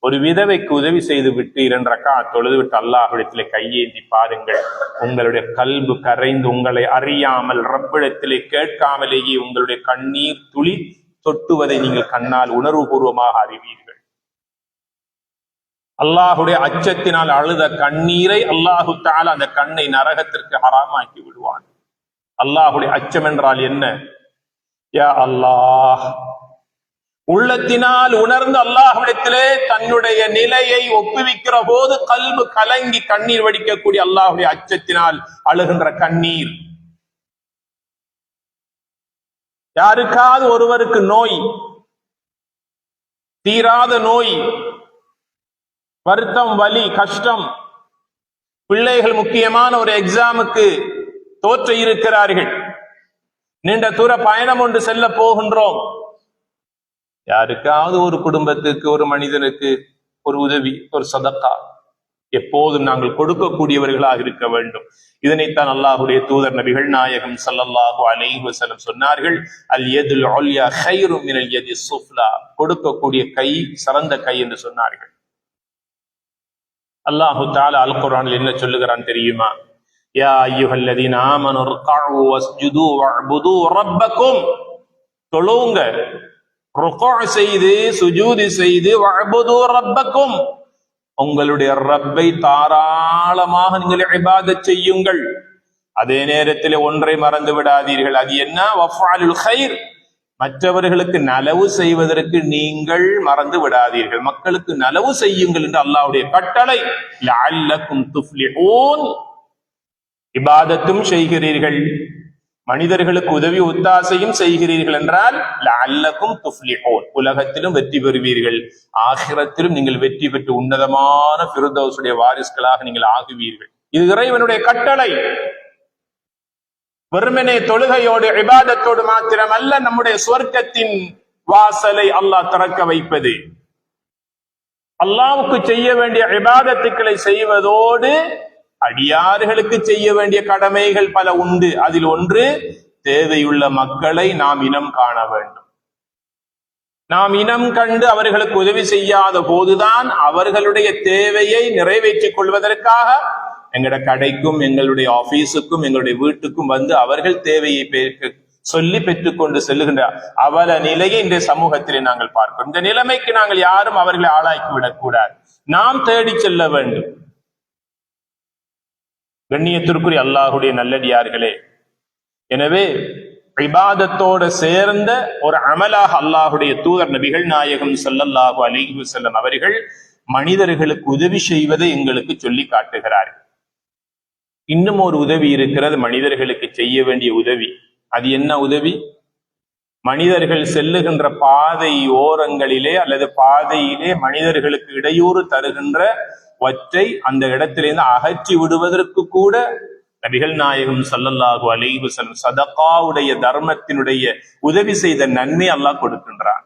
ஒரு விதவைக்கு உதவி செய்து விட்டு 2 ரக்காத் தொழுது விட்டு அல்லாஹ்விடத்திலே கையேந்தி பாருங்கள். உங்களுடைய கல்பு கரைந்து உங்களை அறியாமல் ரப்பிடத்திலே கேட்காமலேயே உங்களுடைய கண்ணீர் துளி தொட்டுவதை நீங்கள் கண்ணால் உணர்வுபூர்வமாக அறிவீர்கள். அல்லாஹுடைய அச்சத்தினால் அழுத கண்ணீரை அல்லாஹு தஆலா அந்த கண்ணை நரகத்திற்கு ஹராமாக்கி விடுவான். அல்லாஹுடைய அச்சம் என்றால் என்ன? யா அல்லாஹ், உள்ளத்தினால் உணர்ந்து அல்லாஹ்விடத்திலே தன்னுடைய நிலையை ஒப்புவிக்கிற போது கல்பு கலங்கி கண்ணீர் வடிக்கக்கூடிய அல்லாஹுடைய அச்சத்தினால் அழுகின்ற கண்ணீர். யாருக்காவது ஒருவருக்கு நோய், தீராத நோய், வருத்தம், வலி, கஷ்டம், பிள்ளைகள் முக்கியமான ஒரு எக்ஸாமுக்கு தோற்று இருக்கிறார்கள், நீண்ட தூர பயணம் ஒன்று செல்ல போகின்றோம், யாருக்காவது ஒரு குடும்பத்துக்கு, ஒரு மனிதனுக்கு ஒரு உதவி, ஒரு சதக்கா எப்போதும் நாங்கள் கொடுக்கக்கூடியவர்களாக இருக்க வேண்டும். இதனைத்தான் அல்லாஹுடைய தூதர் நபிகள் நாயகம் ஸல்லல்லாஹு அலைஹி வஸல்லம் சொன்னார்கள், அல் யதுல் உல்யா கைரும் மினல் யதி ஸுஃப்லா, கொடுக்கக்கூடிய கை சிறந்த கை என்று சொன்னார்கள். அல்லாஹு தஆலா அல் குர்ஆனில் என்ன சொல்லுகிறான் தெரியுமா? யா அய்யுஹல்லதீன ஆமனு ர்கஉ வஸ்ஜுது வஅ்புது ரப்பக்கும், தொழுங்க, ருகூ செய்து, சுஜூது செய்து, வஅ்புது ரப்பக்கும், உங்களுடைய ரப்பை தாராளமாக நீங்கள் இபாதத் செய்யுங்கள். அதே நேரத்தில் ஒன்றை மறந்து விடாதீர்கள். அது என்ன? வஃஅலுல் கைர், மற்றவர்களுக்கு நலவு செய்வதற்கு நீங்கள் மறந்து விடாதீர்கள், மக்களுக்கு நலவு செய்யுங்கள் என்று அல்லாஹ்வுடைய கட்டளை. லஅல்லக்கும் துஃப்லிஹூன், இபாதத்தும் செய்கிறீர்கள், மனிதர்களுக்கு உதவி ஒத்தாசையும் செய்கிறீர்கள் என்றால் லஅல்லக்கும் துஃப்லிஹூன், உலகத்திலும் வெற்றி பெறுவீர்கள், ஆகிரத்திலும் நீங்கள் வெற்றி பெற்று உன்னதமான ஃபிர்தௌஸுடைய வாரிசுகளாக நீங்கள் ஆகுவீர்கள். இது இறைவனுடைய கட்டளை. வெறுமனே தொழுகையோடு இபாதத்தோடு மாத்திரமல்ல நம்முடைய சுவர்க்கத்தின் வாசலை அல்லாஹ் திறக்க வைப்பது. அல்லாஹ்வுக்கு செய்ய வேண்டிய இபாதத்துக்களை செய்வதோடு அடியார்களுக்கு செய்ய வேண்டிய கடமைகள் பல உண்டு. அதில் ஒன்று, தேவையுள்ள மக்களை நாம் இனம் காண வேண்டும். நாம் இனம் கண்டு அவர்களுக்கு உதவி செய்யாத போதுதான் அவர்களுடைய தேவையை நிறைவேற்றிக் கொள்வதற்காக எங்களோட கடைக்கும், எங்களுடைய ஆபீஸுக்கும், எங்களுடைய வீட்டுக்கும் வந்து அவர்கள் தேவையை சொல்லி பெற்றுக்கொண்டு செல்லுகின்ற அவல நிலையை இன்றைய சமூகத்திலே நாங்கள் பார்க்கிறோம். இந்த நிலைமைக்கு நாங்கள் யாரும் அவர்களை ஆளாக்கி விடக்கூடாது, நாம் தேடி செல்ல வேண்டும். கண்ணியத்திற்குரிய அல்லாஹுடைய நல்லடியார்களே, எனவே இபாதத்தோடு சேர்ந்த ஒரு அமலாக அல்லாஹுடைய தூதர் நபிகள் நாயகம் ஸல்லல்லாஹு அலைஹி வஸல்லம் அவர்கள் மனிதர்களுக்கு உதவி செய்வதை எங்களுக்கு சொல்லி காட்டுகிறார்கள். இன்னும் ஒரு உதவி இருக்கிறது, மனிதர்களுக்கு செய்ய வேண்டிய உதவி. அது என்ன உதவி? மனிதர்கள் செல்லுகின்ற பாதை ஓரங்களிலே அல்லது பாதையிலே மனிதர்களுக்கு இடையூறு தருகின்ற வற்றை அந்த இடத்திலிருந்து அகற்றி விடுவதற்கு கூட நபிகள் நாயகம் ஸல்லல்லாஹு அலைஹி வஸல்லம் சதகாவுடைய தர்மத்தினுடைய உதவி செய்த நன்மை அல்லாஹ் கொடுக்கின்றான்.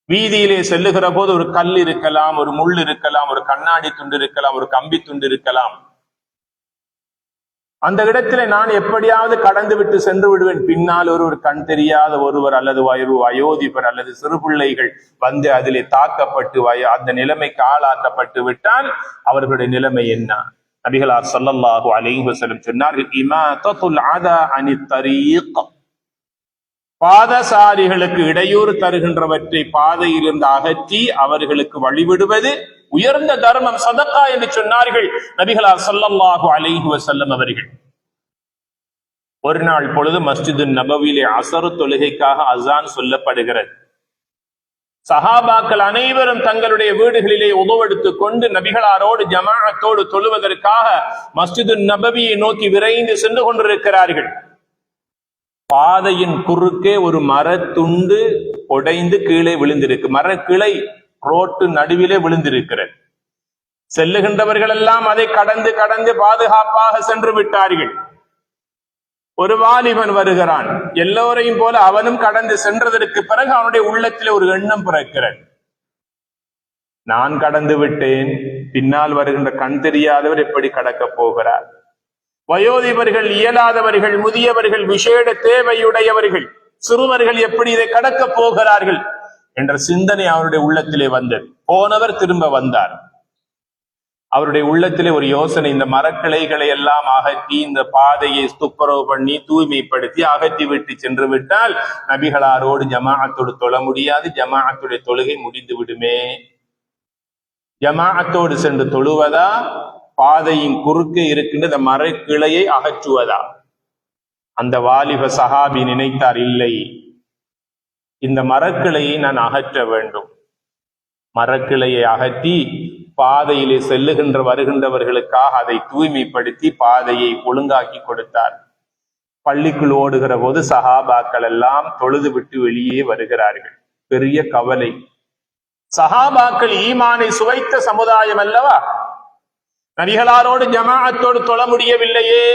வீதியிலே செல்லுகிற போது ஒரு கல் இருக்கலாம், ஒரு முள் இருக்கலாம், ஒரு கண்ணாடி துண்டு இருக்கலாம், ஒரு கம்பி துண்டு இருக்கலாம். அந்த இடத்துல நான் எப்படியாவது கடந்து விட்டு சென்று விடுவேன். பின்னால் ஒரு கண் தெரியாத ஒருவர் அல்லது வயோதிபர் அல்லது சிறு பிள்ளைகள் வந்து அதிலே தாக்கப்பட்டு அந்த நிலைமைக்கு ஆளாக்கப்பட்டு விட்டால் அவர்களுடைய நிலைமை என்ன? நபிகளார் ஸல்லல்லாஹு அலைஹி வஸல்லம் சொன்னார்கள், இமாதத்துல் அதா அனித் தரீக், பாதசாரிகளுக்கு இடையூறு தருகின்றவற்றை பாதையிலிருந்து அகற்றி அவர்களுக்கு வழிவிடுவது உயர்ந்த தர்மம் சதகா என்று சொன்னார்கள் நபிகளார் ஸல்லல்லாஹு அலைஹி வஸல்லம் அவர்கள். ஒரு நாள் பொழுது மஸ்ஜிது நபவியிலே அஸர் தொழுகைக்காக அஸான் சொல்லப்படுகிறது. சஹாபாக்கள் அனைவரும் தங்களுடைய வீடுகளிலே உதவெடுத்துக் கொண்டு நபிகளாரோடு ஜமாஅத்தோடு தொழுவதற்காக மஸ்ஜிது நபவியை நோக்கி விரைந்து சென்று கொண்டிருக்கிறார்கள். பாதையின் குறுக்கே ஒரு மரத்துண்டு உடைந்து கீழே விழுந்திருக்கு. மரக்கிளை ரோட்டு நடுவிலே விழுந்திருக்கிறது. செல்லுகின்றவர்கள் எல்லாம் அதை கடந்து கடந்து பாதுகாப்பாக சென்று விட்டார்கள். ஒரு வாலிபன் வருகிறான். எல்லோரையும் போல அவனும் கடந்து சென்றதற்கு பிறகு அவனுடைய உள்ளத்தில் ஒரு எண்ணம் பிறக்கிறது. நான் கடந்து விட்டேன், பின்னால் வருகின்ற கண் தெரியாதவர் எப்படி கடக்கப் போகிறார்? வயோதிபர்கள், இயலாதவர்கள், முதியவர்கள், விசேட தேவையுடையவர்கள், சிறுவர்கள் எப்படி இதை கடக்கப் போகிறார்கள் என்ற சிந்தனை அவருடைய உள்ளத்திலே வந்தது. போனவர் திரும்ப வந்தார். அவருடைய உள்ளத்திலே ஒரு யோசனை, இந்த மரக்கிளைகளை எல்லாம் அகற்றி இந்த பாதையை துப்புரவு பண்ணி தூய்மைப்படுத்தி அகற்றி விட்டு சென்று விட்டால் நபிகளாரோடு ஜமாஅத்தோடு தொழ முடியாது, ஜமாஅத்துடைய தொழுகை முடிந்து விடுமே. ஜமாஅத்தோடு சென்று தொழுவதா, பாதையின் குறுக்கே இருக்கின்ற இந்த மரக்கிளையை அகற்றுவதா? அந்த வாலிப சஹாபி நினைத்தார், இல்லை, இந்த மரக்கிளையை நான் அகற்ற வேண்டும். மரக்கிளையை அகற்றி பாதையிலே செல்லுகின்ற வருகின்றவர்களுக்காக அதை தூய்மைப்படுத்தி பாதையை ஒழுங்காக்கி கொடுத்தார். பள்ளிக்குள் ஓடுகிற போது சஹாபாக்கள் எல்லாம் தொழுது விட்டு வெளியே வருகிறார்கள். பெரிய கவலை. சஹாபாக்கள் ஈமானை சுவைத்த சமுதாயம் அல்லவா? நபிகளாரோடு ஜமாஅத்தோடு தொழ முடியவில்லையே.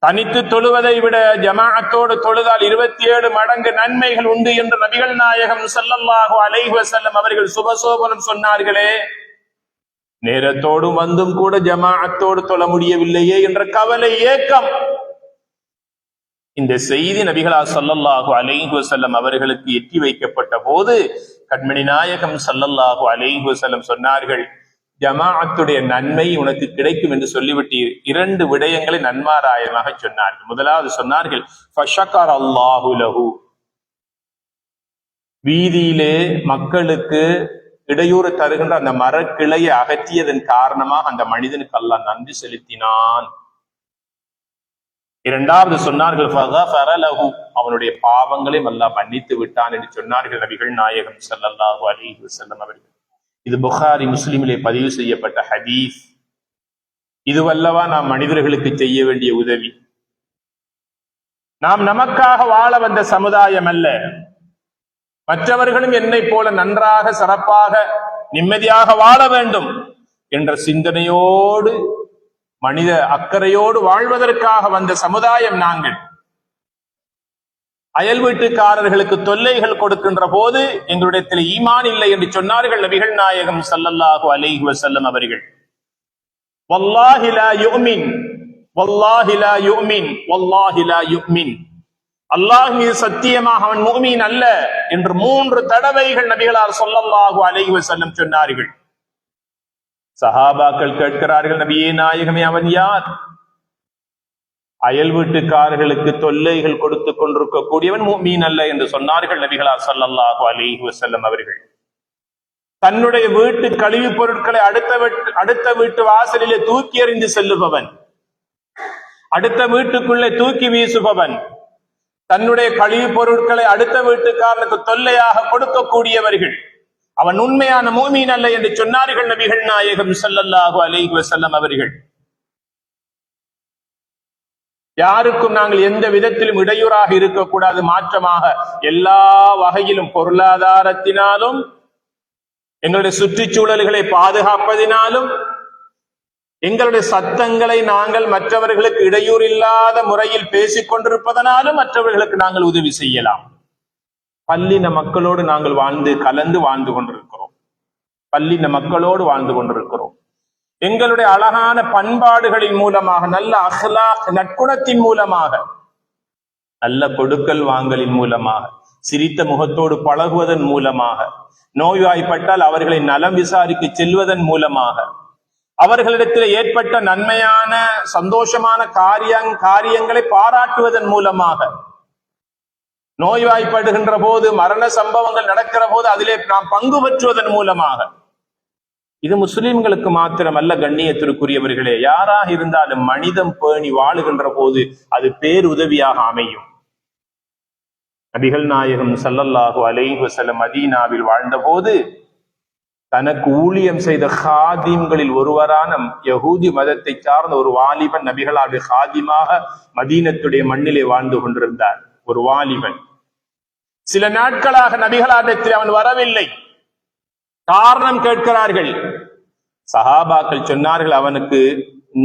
தனித்து தொழுவதை விட ஜமாஅத்தோடு தொழுதால் 27 மடங்கு நன்மைகள் உண்டு என்று நபிகள் நாயகம் ஸல்லல்லாஹு அலைஹி வஸல்லம் அவர்கள் சுபசோபனம் சொன்னார்களே. நேரத்தோடும் வந்தும் கூட ஜமாஅத்தோடு தொழ முடியவில்லையே என்ற கவலை, ஏக்கம். இந்த செய்தி நபிகளார் ஸல்லல்லாஹு அலைஹி வஸல்லம் அவர்களுக்கு எட்டி வைக்கப்பட்ட போது கண்மணி நாயகம் ஸல்லல்லாஹு அலைஹி வஸல்லம் சொன்னார்கள், ஜமாஅத்துடைய நன்மை உனக்கு கிடைக்கும் என்று சொல்லிவிட்டு 2 விடயங்களை நன்மாராயமாக சொன்னார்கள். முதலாவது சொன்னார்கள், ஃபஷக்கர அல்லாஹு லஹு. வீதியிலே மக்களுக்கு இடையூறு தருகின்ற அந்த மரக்கிளையை அகற்றியதன் காரணமாக அந்த மனிதனுக்கு அல்லாஹ் நன்றி செலுத்தினான். இரண்டாவது சொன்னார்கள், ஃபகஃபர லஹு. அவனுடைய பாவங்களையும் அல்லாஹ் மன்னித்து விட்டான் என்று சொன்னார்கள் நபிகள் நாயகம் ஸல்லல்லாஹு அலைஹி வஸல்லம் அவர்கள். இது புகாரி முஸ்லிமிலே பதிவு செய்யப்பட்ட ஹதீஸ். இதுவல்லவா நாம் மனிதர்களுக்கு செய்ய வேண்டிய உதவி? நாம் நமக்காக வாழ வந்த சமுதாயம் அல்ல. மற்றவர்களும் என்னை போல நன்றாக, சிறப்பாக, நிம்மதியாக வாழ வேண்டும் என்ற சிந்தனையோடு, மனித அக்கறையோடு வாழ்வதற்காக வந்த சமுதாயம் நாங்கள். அயல் வீட்டுக்காரர்களுக்கு தொல்லைகள் கொடுக்கின்ற போது எங்களிடத்தில் ஈமான் இல்லை என்று சொன்னார்கள் நபிகள் நாயகம் ஸல்லல்லாஹு அலைஹி வஸல்லம் அவர்கள். வல்லாஹி லா யுமின், வல்லாஹி லா யுமின், வல்லாஹி லா யுமின். அல்லாஹ் மீது சத்தியமாக அவன் முஃமின் அல்ல என்று 3 தடவைகள் நபிகளார் ஸல்லல்லாஹு அலைஹி வஸல்லம் சொன்னார்கள். சஹாபாக்கள் கேட்கிறார்கள், நபியே நாயகமே, அவன் யார்? அயல் வீட்டுக்காரர்களுக்கு தொல்லைகள் கொடுத்து கொண்டிருக்கக்கூடியவன் முஃமின் அல்ல என்று சொன்னார்கள் நபிகளார் ஸல்லல்லாஹு அலைஹி வஸல்லம் அவர்கள். தன்னுடைய வீட்டு கழிவுப் பொருட்களை அடுத்த வீட்டு வாசலிலே தூக்கி எறிந்து செல்லுபவன், அடுத்த வீட்டுக்குள்ளே தூக்கி வீசுபவன், தன்னுடைய கழிவுப் பொருட்களை அடுத்த வீட்டுக்காரனுக்கு தொல்லையாக கொடுக்கக்கூடியவர்கள், அவன் உண்மையான முஃமின் அல்ல என்று சொன்னார்கள் நபிகள் நாயகம் ஸல்லல்லாஹு அலைஹி வஸல்லம் அவர்கள். யாருக்கும் நாங்கள் எந்த விதத்திலும் இடையூறாக இருக்கக்கூடாது. மாற்றமாக எல்லா வகையிலும், பொருளாதாரத்தினாலும், எங்களுடைய சுற்றுச்சூழல்களை பாதுகாப்பதினாலும், எங்களுடைய சத்தங்களை நாங்கள் மற்றவர்களுக்கு இடையூறு இல்லாத முறையில் பேசிக் கொண்டிருப்பதனாலும் மற்றவர்களுக்கு நாங்கள் உதவி செய்யலாம். பல்லின மக்களோடு நாங்கள் கலந்து வாழ்ந்து கொண்டிருக்கிறோம். பல்லின மக்களோடு வாழ்ந்து கொண்டிருக்கிறோம். எங்களுடைய அழகான பண்பாடுகளின் மூலமாக, நல்ல அஹ்லாக் நற்குணத்தின் மூலமாக, நல்ல கொடுக்கல் வாங்கலின் மூலமாக, சிரித்த முகத்தோடு பழகுவதன் மூலமாக, நோய்வாய்ப்பட்டால் அவர்களை நலம் விசாரிக்க செல்வதன் மூலமாக, அவர்களிடத்தில் ஏற்பட்ட நன்மையான சந்தோஷமான காரியங்களை பாராட்டுவதன் மூலமாக, நோய்வாய்ப்படுகின்ற போது, மரண சம்பவங்கள் நடக்கிற போது அதிலே நாம் பங்கு பெற்றுவதன் மூலமாக, இது முஸ்லிம்களுக்கு மாத்திரமல்ல கண்ணியத்திற்குரியவர்களே, யாராக இருந்தாலும் மனிதம் பேணி வாழுகின்ற போது அது பேருதவியாக அமையும். நபிகள் நாயகம் ஸல்லல்லாஹு அலைஹி வஸல்லம் மதீனாவில் வாழ்ந்த போது தனக்கு ஊழியம் செய்த ஹாதிம்களில் ஒருவரான யஹூதி மதத்தை சார்ந்த ஒரு வாலிபன் நபிகளாவுடைய ஹாதிமாக மதீனத்துடைய மண்ணிலே வாழ்ந்து கொண்டிருந்தார். ஒரு வாலிபன் சில நாட்களாக நபிகளாரிடத்தில் அவன் வரவில்லை. காரணம் கேட்கிறார்கள். சஹாபாக்கள் சொன்னார்கள், அவனுக்கு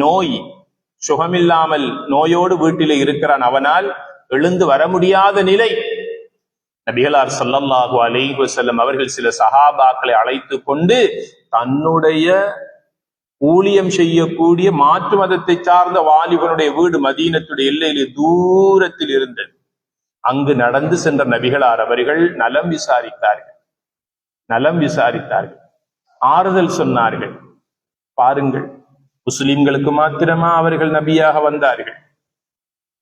நோய், சுகமில்லாமல் நோயோடு வீட்டிலே இருக்கிறான், அவனால் எழுந்து வர முடியாத நிலை. நபிகளார் ஸல்லல்லாஹு அலைஹி வஸல்லம் அவர்கள் சில சஹாபாக்களை அழைத்து கொண்டு தன்னுடைய ஊழியம் செய்யக்கூடிய மாற்று மதத்தை சார்ந்த வாலிபனுடைய வீடு மதீனத்துடைய எல்லையிலே தூரத்தில் இருந்தது. அங்கு நடந்து சென்ற நபிகளார் அவர்கள் நலம் விசாரித்தார்கள், ஆறுதல் சொன்னார்கள். பாருங்கள், முஸ்லிம்களுக்கு மாத்திரமா அவர்கள் நபியாக வந்தார்கள்?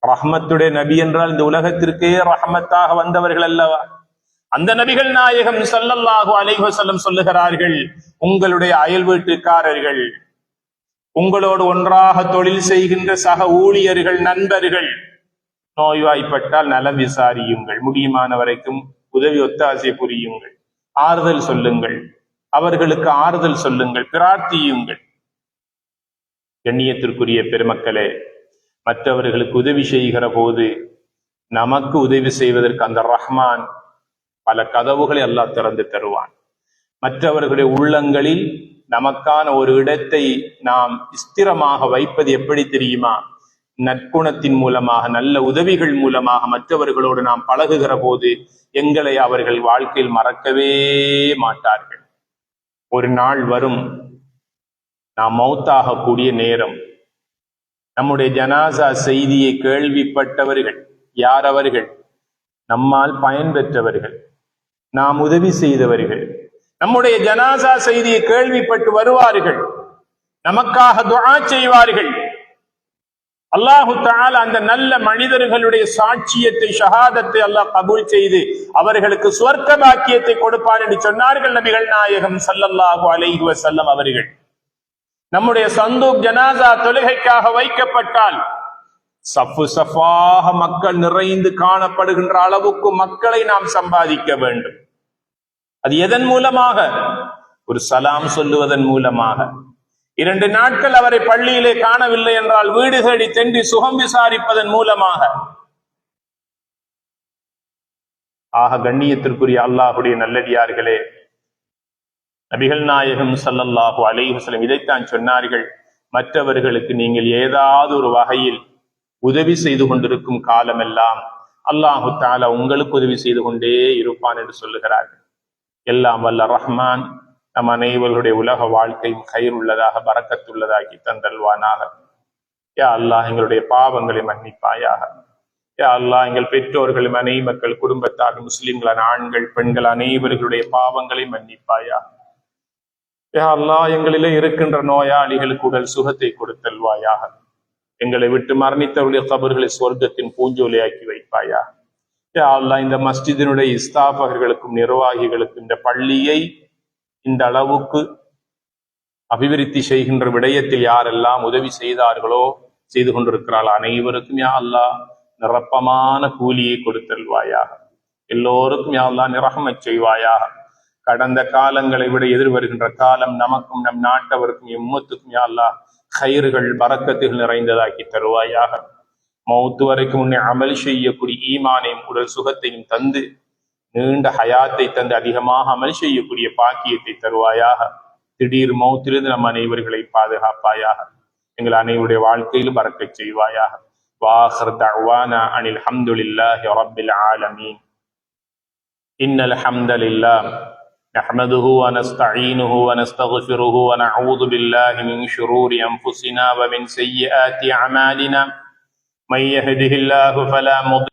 ரஹ்மத்துடைய நபி என்றால் இந்த உலகத்திற்கே ரஹ்மத்தாக வந்தவர்கள் அல்லவா? அந்த நபிகள் நாயகம் ஸல்லல்லாஹு அலைஹி வஸல்லம் சொல்லுகிறார்கள், உங்களுடைய அயல் வீட்டுக்காரர்கள், உங்களோடு ஒன்றாக தொழில் செய்கின்ற சக ஊழியர்கள், நண்பர்கள் நோய்வாய்ப்பட்டால் நலம் விசாரியுங்கள், முடியுமான வரைக்கும் உதவி ஒத்தாசை புரியுங்கள், ஆறுதல் சொல்லுங்கள், அவர்களுக்கு ஆறுதல் சொல்லுங்கள், பிரார்த்தியுங்கள். கண்ணியத்திற்குரிய பெருமக்களே, மற்றவர்களுக்கு உதவி செய்கிற போது நமக்கு உதவி செய்வதற்கு அந்த ரஹ்மான் பல கதவுகளை அல்லாஹ் திறந்து தருவான். மற்றவர்களுடைய உள்ளங்களில் நமக்கான ஒரு இடத்தை நாம் ஸ்திரமாக வைப்பது எப்படி தெரியுமா? நற்குணத்தின் மூலமாக, நல்ல உதவிகள் மூலமாக மற்றவர்களோடு நாம் பழகுகிற போது எங்களை அவர்கள் வாழ்க்கையில் மறக்கவே மாட்டார்கள். ஒரு நாள் வரும், நாம் மௌத்தாக கூடிய நேரம், நம்முடைய ஜனாசா செய்தியை கேள்விப்பட்டவர்கள் யார்? அவர்கள் நம்மால் பயன்பெற்றவர்கள், நாம் உதவி செய்தவர்கள். நம்முடைய ஜனாசா செய்தியை கேள்விப்பட்டு வருவார்கள், நமக்காக துஆ செய்வார்கள். அல்லாஹு தஆலா அந்த நல்ல மனிதர்களுடைய சாட்சியத்தை, ஷஹாதத்தை அல்லாஹ் கபூல் செய்து அவர்களுக்கு சுவர்க்க பாக்கியத்தை கொடுப்பார் என்று சொன்னார்கள் நபிகள் நாயகம் ஸல்லல்லாஹு அலைஹி வஸல்லம் அவர்கள். நம்முடைய சந்தூக் ஜனாசா தொழுகைக்காக வைக்கப்பட்டால் சஃப்பு சஃபாக மக்கள் நிறைந்து காணப்படுகின்ற அளவுக்கு மக்களை நாம் சம்பாதிக்க வேண்டும். அது எதன் மூலமாக? ஒரு சலாம் சொல்லுவதன் மூலமாக. 2 நாட்கள் அவரை பள்ளியிலே காணவில்லை என்றால் வீடு தேடி சென்று சுகம் விசாரிப்பதன் மூலமாக. ஆக கண்ணியத்திற்குரிய அல்லாஹுடைய நல்லடியார்களே, நபிகள் நாயகம் ஸல்லல்லாஹு அலைஹி வஸல்லம் இதைத்தான் சொன்னார்கள், மற்றவர்களுக்கு நீங்கள் ஏதாவது ஒரு வகையில் உதவி செய்து கொண்டிருக்கும் காலமெல்லாம் அல்லாஹு தஆலா உங்களுக்கு உதவி செய்து கொண்டே இருப்பான் என்று சொல்லுகிறார்கள். எல்லாம் வல்ல ரஹ்மான் நம் அனைவர்களுடைய உலக வாழ்க்கையும் கயிறுள்ளதாக, பரக்கத்துள்ளதாக்கி தந்தல்வானாக. யா அல்லாஹ், எங்களுடைய பாவங்களை மன்னிப்பாயாக. யா அல்லாஹ், எங்கள் பெற்றோர்கள், மனைவி மக்கள், குடும்பத்தார், முஸ்லிம்களான ஆண்கள், பெண்கள் அனைவர்களுடைய பாவங்களை மன்னிப்பாயாக. யா அல்லாஹ், எங்களிலே இருக்கின்ற நோயாளிகளுக்கு உடல் சுகத்தை கொடுத்தல்வாயாக. எங்களை விட்டு மரணித்தவருடைய கபர்களை சொர்க்கத்தின் பூஞ்சோலையாக்கி வைப்பாயா. யா அல்லாஹ், இந்த மஸ்ஜிதினுடைய இஸ்தாபகர்களுக்கும் நிர்வாகிகளுக்கும் இந்த பள்ளியை இந்த அளவுக்கு அபிவிருத்தி செய்கின்ற விடயத்தில் யாரெல்லாம் உதவி செய்தார்களோ, செய்து கொண்டிருக்கிறாள் அனைவருக்கும் யா அல்லாஹ் நிரப்பமான கூலியை கொடுத்தல்வாயாக. எல்லோருக்கும் யா அல்லாஹ் நிரஹமத் செய்வாயாக. கடந்த காலங்களை விட எதிர் வருகின்ற காலம் நமக்கும் நம் நாட்டவருக்கும் எம்மத்துக்கும் யா அல்லாஹ் கயிறுகள், பரக்கத்துகள் நிறைந்ததாக்கி தருவாயாக. மௌத்து வரைக்கும் உன்னை அமல் செய்யக்கூடிய ஈமானையும் உடல் சுகத்தையும் தந்து, நீண்ட ஹயாத்தை தந்து, அதிகமாக அமல் செய்யக்கூடிய பாக்கியத்தை தருவாயாக. திடீர் மௌத்திலிருந்து நம் அனைவர்களை பாதுகாப்பாயாக. எங்கள் அனைவருடைய வாழ்க்கையிலும் பரக்கச் செய்வாயாக. வாஹிர் தஅவானா அனில் ஹம்துலில்லாஹி ரப்பில் ஆலமீன். இன்னல் ஹம்தலில்லாஹ் نحمده ونستعينه ونستغفره ونعوذ بالله من شرور أنفسنا ومن سيئات أعمالنا من يهده الله فلا مضل